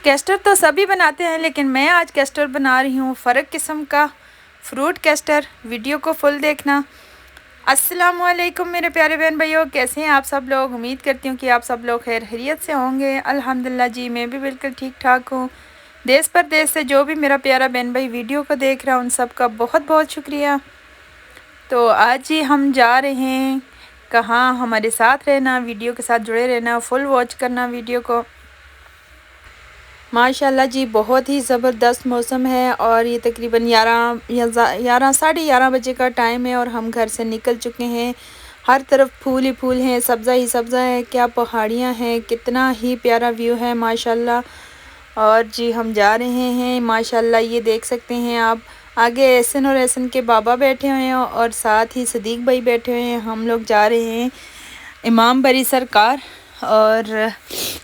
Castor तो सभी बनाते हैं, लेकिन मैं आज कैस्टर बना रही हूँ फ़र्क किस्म का फ्रूट कैस्टर। वीडियो को फुल देखना। अस्सलाम वालेकुम मेरे प्यारे बहन भाइयों, कैसे हैं आप सब लोग। उम्मीद करती हूँ कि आप सब लोग खैर खैरियत से होंगे। अल्हम्दुलिल्लाह जी, मैं भी बिल्कुल ठीक ठाक हूँ। देश परदेश से जो भी मेरा प्यारा बहन भाई वीडियो को देख रहा है, उन सब का बहुत बहुत शुक्रिया। तो आज ही हम जा रहे हैं कहाँ, हमारे साथ रहना, वीडियो के साथ जुड़े रहना, फुल वॉच करना वीडियो को। माशाल्लाह जी, बहुत ही ज़बरदस्त मौसम है और ये तकरीबन 11 साढ़े 11 बजे का टाइम है और हम घर से निकल चुके हैं। हर तरफ फूल ही फूल हैं, सब्ज़ा ही सब्ज़ा है, क्या पहाड़ियाँ हैं, कितना ही प्यारा व्यू है माशाल्लाह। और जी हम जा रहे हैं माशाल्लाह, ये देख सकते हैं आप। आगे एहसन और एहसन के बाबा बैठे हुए हैं और साथ ही सदीक भाई बैठे हुए हैं। हम लोग जा रहे हैं इमाम बरी सरकार, और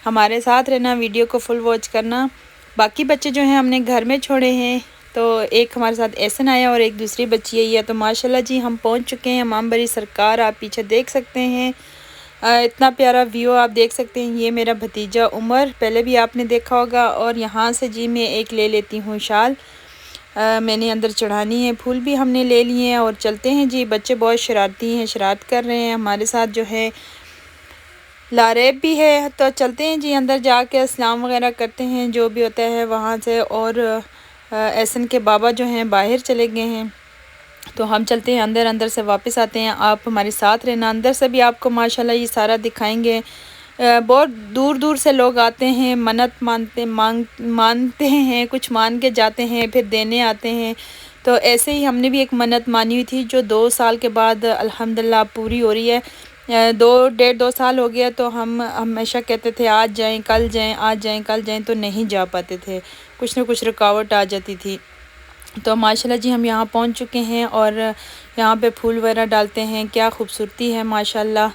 हमारे साथ रहना, वीडियो को फुल वॉच करना। बाकी बच्चे जो हैं हमने घर में छोड़े हैं, तो एक हमारे साथ एहसन आया और एक दूसरी बच्ची आई है। तो माशाल्लाह जी हम पहुंच चुके हैं इमाम बरी सरकार। आप पीछे देख सकते हैं, इतना प्यारा व्यू आप देख सकते हैं। ये मेरा भतीजा उमर, पहले भी आपने देखा होगा। और यहाँ से जी मैं एक ले लेती हूँ शाल, मैंने अंदर चढ़ानी है। फूल भी हमने ले लिए हैं और चलते हैं जी। बच्चे बहुत शरारती हैं, शरारत कर रहे हैं। हमारे साथ जो है लारेब भी है। तो चलते हैं जी, अंदर जाके अस्सलाम वगैरह करते हैं, जो भी होता है वहाँ से। और एहसन के बाबा जो हैं बाहर चले गए हैं, तो हम चलते हैं अंदर। अंदर से वापस आते हैं। आप हमारे साथ रहना, अंदर से भी आपको माशाल्लाह ये सारा दिखाएंगे। बहुत दूर दूर से लोग आते हैं, मन्नत मानते हैं, कुछ मान के जाते हैं, फिर देने आते हैं। तो ऐसे ही हमने भी एक मन्नत मानी हुई थी, जो 2 साल के बाद अल्हम्दुलिल्लाह पूरी हो रही है। 2 साल हो गया। तो हम हमेशा कहते थे आज जाएं कल जाएं, आज जाएं कल जाएं, तो नहीं जा पाते थे, कुछ ना कुछ रुकावट आ जाती थी। तो माशाल्लाह जी हम यहाँ पहुँच चुके हैं और यहाँ पे फूल वगैरह डालते हैं। क्या खूबसूरती है माशाल्लाह।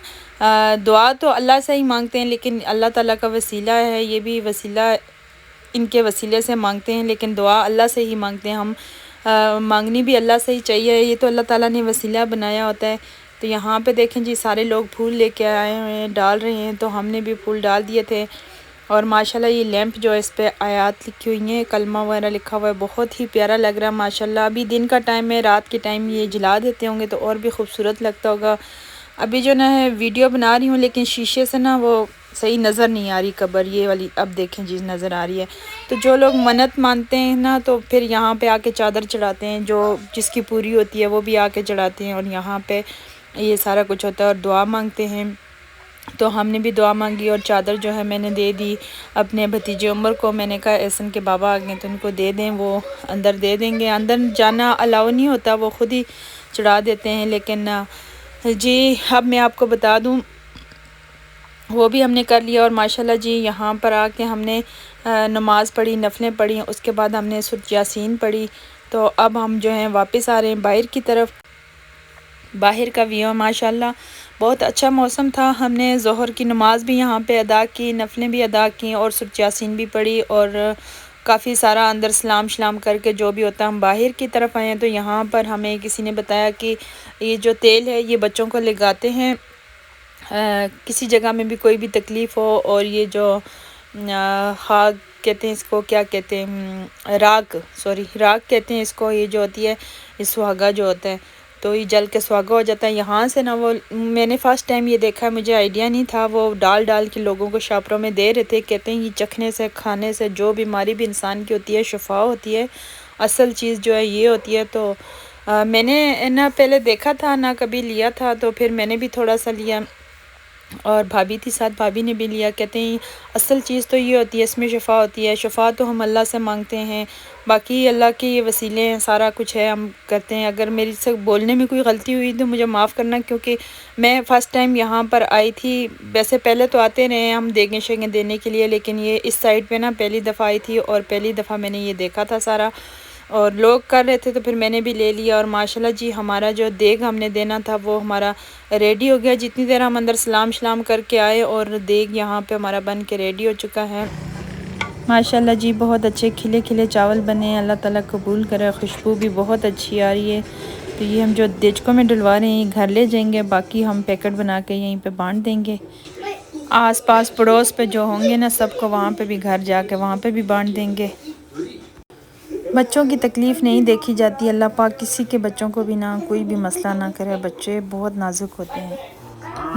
दुआ तो अल्लाह से ही मांगते हैं, लेकिन अल्लाह ताला का वसीला है, ये भी वसीला इनके वसीले से मांगते हैं, लेकिन दुआ अल्लाह से ही मांगते हैं हम। मांगनी भी अल्लाह से ही चाहिए, ये तो अल्लाह ताला ने वसीला बनाया होता है। तो यहाँ पे देखें जी, सारे लोग फूल लेके आए हुए हैं, डाल रहे हैं। तो हमने भी फूल डाल दिए थे। और माशाल्लाह ये लैंप जो है, इस पे आयात लिखी हुई हैं, कलमा वगैरह लिखा हुआ है, बहुत ही प्यारा लग रहा है माशाल्लाह। अभी दिन का टाइम है, रात के टाइम ये जला देते होंगे तो और भी खूबसूरत लगता होगा। अभी जो ना है वीडियो बना रही हूँ, लेकिन शीशे से ना वो सही नज़र नहीं आ रही कब्र, ये वाली अब देखें जी नज़र आ रही है। तो जो लोग मन्नत मानते हैं ना, तो फिर यहाँ पे आके चादर चढ़ाते हैं, जो जिसकी पूरी होती है वो भी आके चढ़ाते हैं। और यहाँ पे ये सारा कुछ होता है और दुआ मांगते हैं। तो हमने भी दुआ मांगी और चादर जो है मैंने दे दी अपने भतीजे उमर को। मैंने कहा एहसन के बाबा आ गए तो उनको दे दें, वो अंदर दे देंगे। अंदर जाना अलाउ नहीं होता, वो ख़ुद ही चढ़ा देते हैं। लेकिन जी अब मैं आपको बता दूं, वो भी हमने कर लिया। और माशाल्लाह जी यहाँ पर आके हमने नमाज़ पढ़ी, नफलें पढ़ी, उसके बाद हमने सूरत यासीन पढ़ी। तो अब हम जो हैं वापस आ रहे हैं बाहर की तरफ। बाहर का व्यू माशाल्लाह बहुत अच्छा मौसम था। हमने ज़ोहर की नमाज़ भी यहाँ पे अदा की, नफलें भी अदा की और सूरत यासीन भी पढ़ी। और काफ़ी सारा अंदर सलाम शलाम करके जो भी होता, हम बाहर की तरफ आए हैं। तो यहाँ पर हमें किसी ने बताया कि ये जो तेल है ये बच्चों को लगाते हैं, किसी जगह में भी कोई भी तकलीफ़ हो। और ये जो खाक कहते हैं इसको, क्या कहते हैं, राख, सॉरी राख कहते हैं इसको। ये जो होती है, ये सुहागा जो होता है, तो ये जल के सुहागा हो जाता है। यहाँ से ना वो मैंने फ़र्स्ट टाइम ये देखा, मुझे आइडिया नहीं था। वो डाल डाल के लोगों को शापरों में दे रहे थे। कहते हैं ये चखने से, खाने से जो बीमारी भी इंसान की होती है शिफा होती है। असल चीज़ जो है ये होती है। तो मैंने ना पहले देखा था, ना कभी लिया था, तो फिर मैंने भी थोड़ा सा लिया और भाभी थी साथ, भाभी ने भी लिया। कहते हैं असल चीज़ तो ये होती है, इसमें शिफा होती है। शिफा तो हम अल्लाह से मांगते हैं, बाकी अल्लाह के ये वसीले हैं, सारा कुछ है, हम करते हैं। अगर मेरी से बोलने में कोई गलती हुई तो मुझे माफ़ करना, क्योंकि मैं फ़र्स्ट टाइम यहाँ पर आई थी। वैसे पहले तो आते रहे हम देंगे शेंगे देने के लिए, लेकिन ये इस साइड पे ना पहली दफ़ा आई थी और पहली दफ़ा मैंने ये देखा था सारा। और लोग कर रहे थे तो फिर मैंने भी ले लिया। और माशाल्लाह जी हमारा जो देग हमने देना था वो हमारा रेडी हो गया। जितनी देर हम अंदर सलाम शलाम करके आए और देग यहाँ पे हमारा बन के रेडी हो चुका है। माशाल्लाह जी बहुत अच्छे खिले खिले चावल बने हैं, अल्लाह ताला कबूल करे। खुशबू भी बहुत अच्छी आ रही है। तो ये हम जो देचकों में डलवा रहे हैं घर ले जाएंगे, बाकी हम पैकेट बना के यहीं पे बांट देंगे। आस पास पड़ोस पे जो होंगे ना सबको वहाँ पे भी घर जाके वहाँ पे भी बांट देंगे। बच्चों की तकलीफ़ नहीं देखी जाती। अल्लाह पाक किसी के बच्चों को भी ना कोई भी मसला ना करे। बच्चे बहुत नाजुक होते हैं।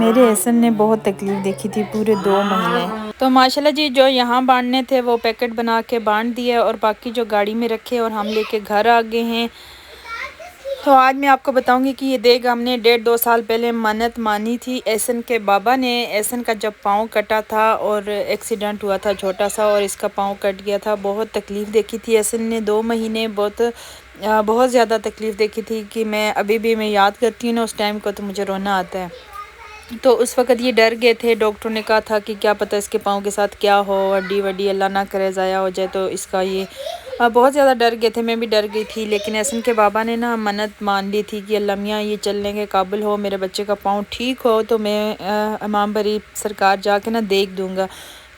मेरे एहसन ने बहुत तकलीफ़ देखी थी पूरे 2 महीने। तो माशाल्लाह जी जो यहाँ बांटने थे वो पैकेट बना के बांट दिए और बाकी जो गाड़ी में रखे और हम लेके घर आ गए हैं। तो आज मैं आपको बताऊंगी कि ये देग हमने 1.5-2 साल पहले मन्नत मानी थी एहसन के बाबा ने। एहसन का जब पाँव कटा था और एक्सीडेंट हुआ था छोटा सा और इसका पाँव कट गया था। बहुत तकलीफ़ देखी थी एहसन ने 2 महीने। बहुत ज़्यादा तकलीफ़ देखी थी कि मैं अभी भी मैं याद करती हूँ ना उस टाइम को तो मुझे रोना आता है। तो उस वक़्त ये डर गए थे। डॉक्टर ने कहा था कि क्या पता इसके पाँव के साथ क्या हो, हड्डी वड्डी अल्लाह ना करे ज़ाया हो जाए तो इसका ये बहुत ज़्यादा डर गए थे। मैं भी डर गई थी। लेकिन एहसन के बाबा ने ना मन्नत मान ली थी कि अल्लाह मियाँ ये चलने के काबिल हो, मेरे बच्चे का पाँव ठीक हो तो मैं इमाम बरी सरकार जाके ना देख दूँगा।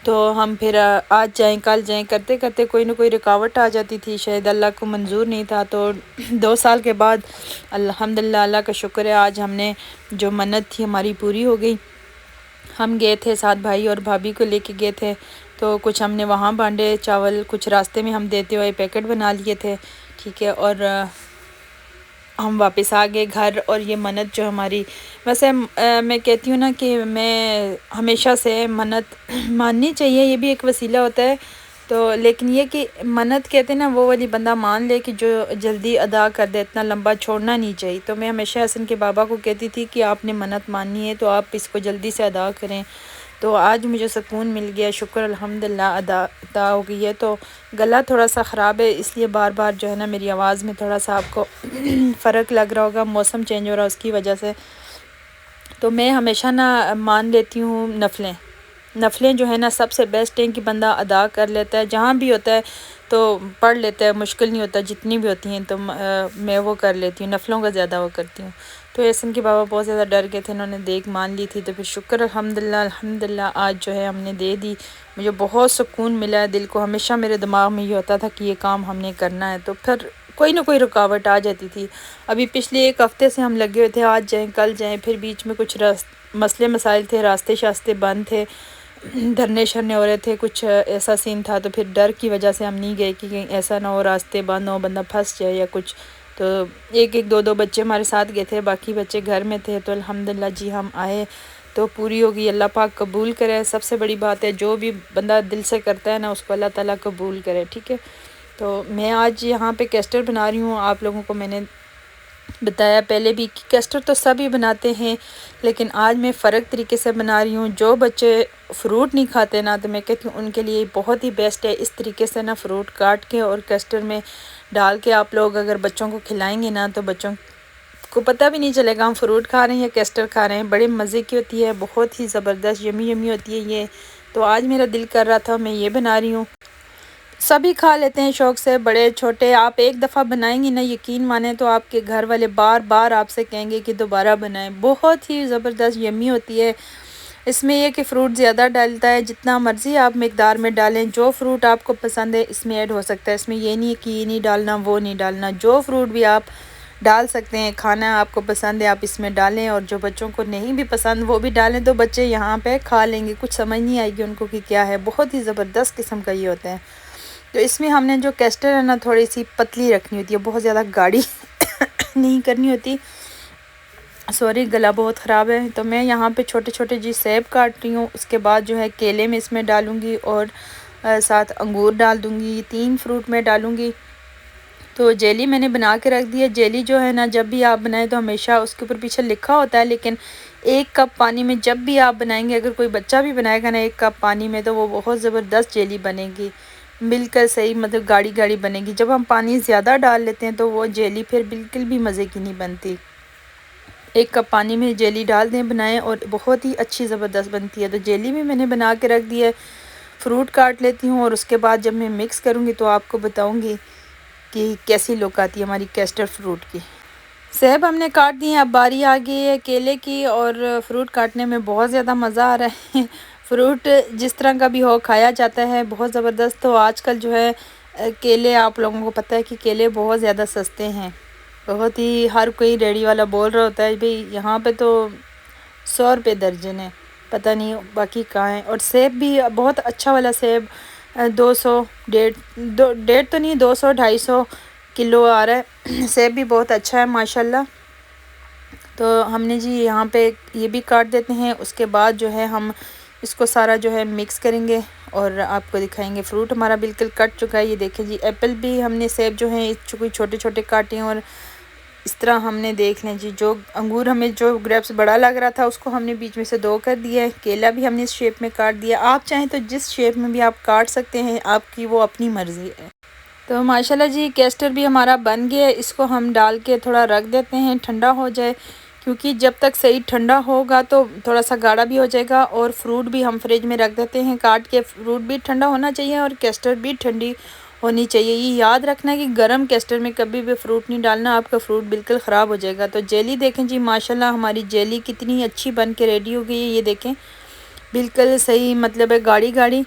तो हम फिर आज जाएँ कल जाएँ करते करते कोई ना कोई रुकावट आ जाती थी। शायद अल्लाह को मंजूर नहीं था। तो 2 साल के बाद अल्हम्दुलिल्लाह अल्लाह का शुक्र है आज हमने जो मन्नत थी हमारी पूरी हो गई। हम गए थे 7 भाई और भाभी को लेके गए थे। तो कुछ हमने वहाँ बांटे चावल, कुछ रास्ते में हम देते हुए पैकेट बना लिए थे। ठीक है। और हम वापस आ गए घर। और ये मन्नत जो हमारी वैसे मैं कहती हूँ ना कि मैं हमेशा से मन्नत माननी चाहिए। ये भी एक वसीला होता है। तो लेकिन ये कि मन्नत कहते हैं ना वो वाली बंदा मान ले कि जो जल्दी अदा कर दे, इतना लंबा छोड़ना नहीं चाहिए। तो मैं हमेशा हसन के बाबा को कहती थी कि आपने मन्नत माननी है तो आप इसको जल्दी से अदा करें। तो आज मुझे सुकून मिल गया, शुक्र अल्हम्दुलिल्लाह अदा हो गई है। तो गला थोड़ा सा ख़राब है इसलिए बार बार जो है ना मेरी आवाज़ में थोड़ा सा आपको फ़र्क लग रहा होगा, मौसम चेंज हो रहा है उसकी वजह से। तो मैं हमेशा ना मान लेती हूँ नफ़लें जो है ना सबसे बेस्ट हैं कि बंदा अदा कर लेता है जहाँ भी होता है तो पढ़ लेता है, मुश्किल नहीं होता जितनी भी होती हैं। तो मैं वो कर लेती हूँ, नफ़लों का ज़्यादा वो करती हूँ। तो एहसन के बाबा बहुत ज़्यादा डर गए थे, इन्होंने देख मान ली थी। तो फिर शुक्र अल्हम्दुलिल्लाह आज जो है हमने दे दी। मुझे बहुत सुकून मिला है दिल को। हमेशा मेरे दिमाग में ये होता था कि ये काम हमने करना है तो फिर कोई ना कोई रुकावट आ जाती थी। अभी पिछले 1 हफ़्ते से हम लगे हुए थे आज जाएँ कल जाएँ, फिर बीच में कुछ मसले मसाइल थे, रास्ते शास्ते बंद थे, धरने शरने हो रहे थे, कुछ ऐसा सीन था। तो फिर डर की वजह से हम नहीं गए कि कहीं ऐसा ना हो रास्ते बंद हो, बंदा फंस जाए या कुछ। तो एक एक दो दो बच्चे हमारे साथ गए थे, बाकी बच्चे घर में थे। तो अल्हम्दुलिल्लाह जी हम आए तो पूरी होगी। अल्लाह पाक कबूल करे, सबसे बड़ी बात है जो भी बंदा दिल से करता है ना उसको अल्लाह ताला कबूल करे। ठीक है। तो मैं आज यहाँ पे कस्टर्ड बना रही हूँ। आप लोगों को मैंने बताया पहले भी कि कस्टर्ड तो सभी बनाते हैं, लेकिन आज मैं फ़र्क तरीके से बना रही हूँ। जो बच्चे फ्रूट नहीं खाते ना तो मैं कहती हूँ उनके लिए बहुत ही बेस्ट है। इस तरीके से ना फ्रूट काट के और कस्टर्ड में डाल के आप लोग अगर बच्चों को खिलाएंगे ना तो बच्चों को पता भी नहीं चलेगा हम फ्रूट खा रहे हैं या कस्टर्ड खा रहे हैं। बड़े मज़े की होती है, बहुत ही ज़बरदस्त यमी यमी होती है ये। तो आज मेरा दिल कर रहा था मैं ये बना रही हूँ। सभी खा लेते हैं शौक़ से, बड़े छोटे। आप एक दफ़ा बनाएंगी ना यकीन माने तो आपके घर वाले बार बार आपसे कहेंगे कि दोबारा बनाएं। बहुत ही ज़बरदस्त यम्मी होती है। इसमें यह कि फ़्रूट ज़्यादा डालता है, जितना मर्ज़ी आप मकदार में डालें। जो फ़्रूट आपको पसंद है इसमें ऐड हो सकता है। इसमें ये नहीं है कि ये नहीं डालना वो नहीं डालना, जो फ़्रूट भी आप डाल सकते हैं। खाना आपको पसंद है आप इसमें डालें, और जो बच्चों को नहीं भी पसंद वो भी डालें। तो बच्चे यहाँ पे खा लेंगे, कुछ समझ नहीं आएगी उनको कि क्या है। बहुत ही ज़बरदस्त किस्म का ये होता है। तो इसमें हमने जो कस्टर्ड है ना थोड़ी सी पतली रखनी होती है, बहुत ज़्यादा गाढ़ी नहीं करनी होती। सॉरी गला बहुत ख़राब है। तो मैं यहाँ पे छोटे छोटे जी सेब काट रही हूँ। उसके बाद जो है केले में इसमें डालूँगी और साथ अंगूर डाल दूँगी। 3 फ्रूट में डालूँगी। तो जेली मैंने बना के रख दी है। जेली जो है ना जब भी आप बनाएं तो हमेशा उसके ऊपर पीछे लिखा होता है, लेकिन 1 कप पानी में जब भी आप बनाएंगे, अगर कोई बच्चा भी बनाएगा ना 1 कप पानी में, तो वो बहुत ज़बरदस्त जेली बनेगी, बिल्कुल सही, मतलब गाढ़ी गाढ़ी बनेगी। जब हम पानी ज़्यादा डाल लेते हैं तो वो जेली फिर बिल्कुल भी मज़े की नहीं बनती। 1 कप पानी में जेली डाल दें बनाएं और बहुत ही अच्छी ज़बरदस्त बनती है। तो जेली भी मैंने बना के रख दी है। फ्रूट काट लेती हूँ और उसके बाद जब मैं मिक्स करूँगी तो आपको बताऊँगी कि कैसी लुक आती है हमारी कस्टर्ड फ्रूट की। सेब हमने काट दिए, अब बारी आ गई है केले की। और फ्रूट काटने में बहुत ज़्यादा मज़ा आ रहा है। फ्रूट जिस तरह का भी हो खाया जाता है, बहुत ज़बरदस्त। तो आजकल जो है केले, आप लोगों को पता है कि केले बहुत ज़्यादा सस्ते हैं। बहुत ही हर कोई रेडी वाला बोल रहा होता है भाई यहाँ पे तो 100 रुपये दर्जन है। पता नहीं बाकी कहाँ है। और सेब भी बहुत अच्छा वाला सेब 200 डेढ़ तो नहीं 200 250 किलो आ रहा है। सेब भी बहुत अच्छा है माशाल्लाह। तो हमने जी यहाँ पे ये भी काट देते हैं। उसके बाद जो है हम इसको सारा जो है मिक्स करेंगे और आपको दिखाएंगे। फ्रूट हमारा बिल्कुल कट चुका है। ये देखें जी, एप्पल भी हमने सेब जो है छोटे छोटे काटे हैं और इस तरह हमने देख लें जी। जो अंगूर हमें जो ग्रेप्स बड़ा लग रहा था उसको हमने बीच में से 2 कर दिया है। केला भी हमने इस शेप में काट दिया। आप चाहें तो जिस शेप में भी आप काट सकते हैं, आपकी वो अपनी मर्ज़ी है। तो माशाल्लाह जी केस्टर भी हमारा बन गया है। इसको हम डाल के थोड़ा रख देते हैं ठंडा हो जाए, क्योंकि जब तक सही ठंडा होगा तो थोड़ा सा गाढ़ा भी हो जाएगा। और फ्रूट भी हम फ्रिज में रख देते हैं काट के। फ्रूट भी ठंडा होना चाहिए और केस्टर भी ठंडी होनी चाहिए। ये याद रखना कि गरम केस्टर में कभी भी फ्रूट नहीं डालना, आपका फ्रूट बिल्कुल ख़राब हो जाएगा। तो जेली देखें जी, माशाल्लाह हमारी जेली कितनी अच्छी बन के रेडी हो गई है। ये देखें बिल्कुल सही मतलब है, गाढ़ी गाढ़ी।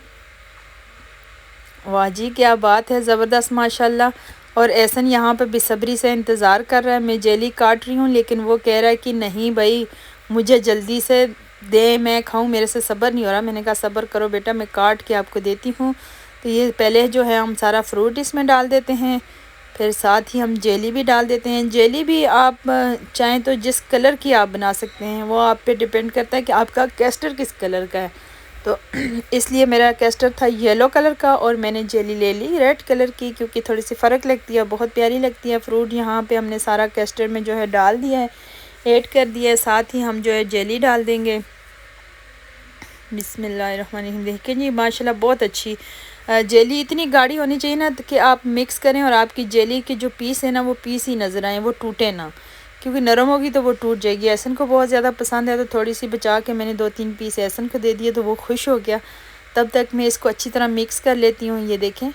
वाह जी क्या बात है, ज़बरदस्त माशाल्लाह। और एहसन यहाँ पे बेसब्री से इंतज़ार कर रहा है। मैं जेली काट रही हूँ लेकिन वो कह रहा है कि नहीं भाई मुझे जल्दी से दे, मैं खाऊं, मेरे से सब्र नहीं हो रहा। मैंने कहा सब्र करो बेटा, मैं काट के आपको देती हूँ। तो ये पहले जो है हम सारा फ्रूट इसमें डाल देते हैं, फिर साथ ही हम जेली भी डाल देते हैं। जेली भी आप चाहें तो जिस कलर की आप बना सकते हैं, वो आप पे डिपेंड करता है कि आपका केस्टर किस कलर का है। तो इसलिए मेरा केस्टर था येलो कलर का और मैंने जेली ले ली रेड कलर की, क्योंकि थोड़ी सी फ़र्क लगती है, बहुत प्यारी लगती है। फ्रूट यहाँ पे हमने सारा केस्टर में जो है डाल दिया है, ऐड कर दिया है। साथ ही हम जो है जेली डाल देंगे। बिस्मिल्लाहिर्रहमानिर्रहीम। देखिए जी माशाल्लाह बहुत अच्छी जेली इतनी गाढ़ी होनी चाहिए ना कि आप मिक्स करें और आपकी जेली के जो पीस है ना वो पीस ही नज़र आए, वो टूटे ना, क्योंकि नरम होगी तो वो टूट जाएगी। एहसन को बहुत ज़्यादा पसंद है तो थोड़ी सी बचा के मैंने 2-3 पीस एहसन को दे दिए तो वो खुश हो गया। तब तक मैं इसको अच्छी तरह मिक्स कर लेती हूँ। ये देखें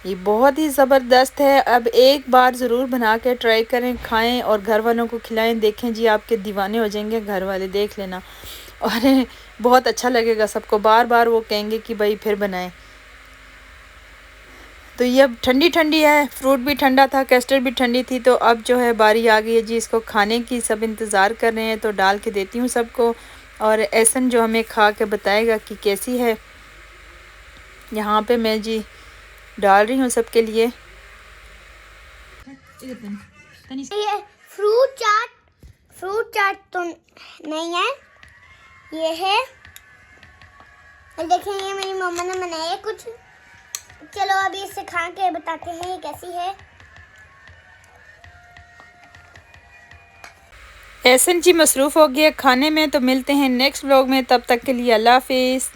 ये बहुत ही ज़बरदस्त है। अब एक बार ज़रूर बना के ट्राई करें, खाएं और घर वालों को खिलाएं। देखें जी आपके दीवाने हो जाएंगे घर वाले, देख लेना। और बहुत अच्छा लगेगा सबको, बार बार वो कहेंगे कि भाई फिर बनाएं। तो ये अब ठंडी ठंडी है, फ्रूट भी ठंडा था, केस्टर भी ठंडी थी। तो अब जो है बारी आ गई है जी इसको खाने की। सब इंतज़ार कर रहे हैं तो डाल के देती हूँ सबको। और एहसन जो हमें खा के बताएगा कि कैसी है। यहाँ पे मैं जी डाल रही हूँ सबके लिए। ये फ्रूट चाट तो नहीं है, ये है। और देखें ये मेरी मम्मा ने बनाया है कुछ। चलो अभी इसे खा के बताते हैं ये कैसी है। एहसन जी मसरूफ़ हो गया खाने में। तो मिलते हैं नेक्स्ट व्लॉग में, तब तक के लिए अल्लाह हाफिज़।